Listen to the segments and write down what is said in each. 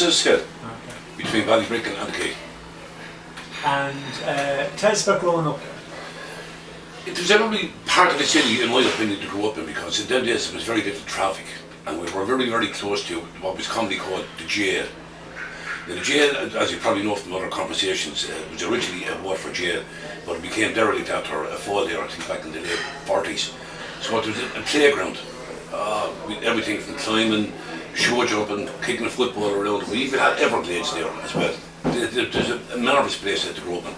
Hill, Okay. between Ballybricken and the Quay. And tell us about growing up. It was every part of the city, in my opinion, to grow up in, because in them days there was very little traffic, and we were very, very close to what was commonly called the jail. Now, the jail, as you probably know from other conversations, was originally a Waterford jail, but it became derelict after a fall there, I think back in the late 40s. So it was a playground. Everything from climbing, show jumping, kicking a football around. We even had Everglades there as well. There's a marvellous place to grow up in.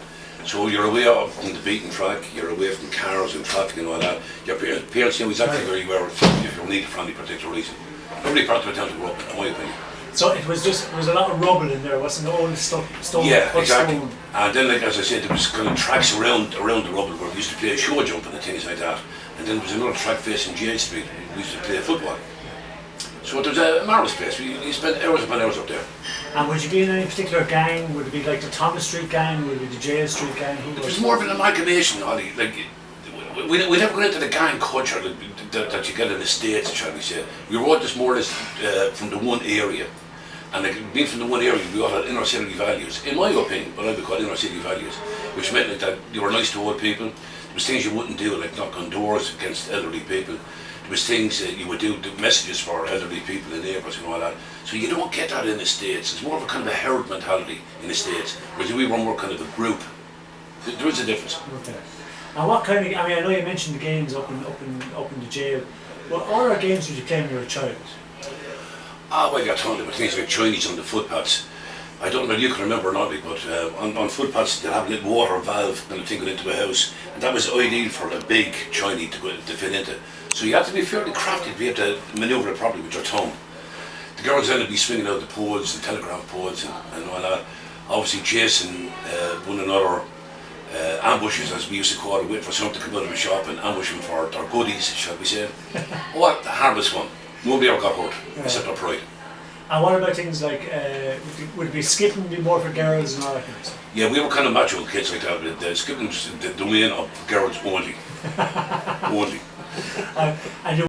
So you're away from the beaten track, you're away from cars and traffic and all that. Your parents knew exactly where you were if you needed for any particular reason. Every part of the town to grow up in, in my opinion. So it was a lot of rubble in there, wasn't it? All the stone. Yeah, exactly. Stone. And then, like as I said, there was kind of tracks around the rubble where we used to play show jumping and things like that. And then there was another track facing Jail Street, we used to play football. So it was a marvellous place. We spent hours upon hours up there. And would you be in any particular gang? Would it be like the Thomas Street gang? Would it be the Jail Street gang? It was more of an amalgamation, Ollie. Like, we never got into the gang culture that you get in the States, shall we say. We were all just more or less from the one area. And like, being from the one area, we all had inner city values, in my opinion, what I would call inner city values, which meant like that you were nice to old people. There was things you wouldn't do, like knock on doors against elderly people. There was things that you would do messages for elderly people and neighbours and all that. So you don't get that in the States. It's more of a kind of a herd mentality in the States, whereas we were more kind of a group. There is a difference. Okay. And what kind of? I mean, I know you mentioned the games up in the jail. What other games did you play when you were a child? Well, I got told about things like Chinese on the footpaths. I don't know if you can remember or not, but on footpaths they'd have a little water valve kind of thing going into a house, and that was ideal for a big Chinese to fit into. So you had to be fairly crafty to be able to manoeuvre it properly with your tongue. The girls then would be swinging out the poles, the telegraph poles and all that, obviously chasing one another, ambushes as we used to call it, waiting for someone to come out of a shop and ambush them for their goodies, shall we say. What a harmless one. Nobody ever got hurt, except our pride. And what about things like, would it be skipping be more for girls and all that kind of stuff? Yeah, we were kind of macho kids like that, but skipping was the domain of girls only. Only. And you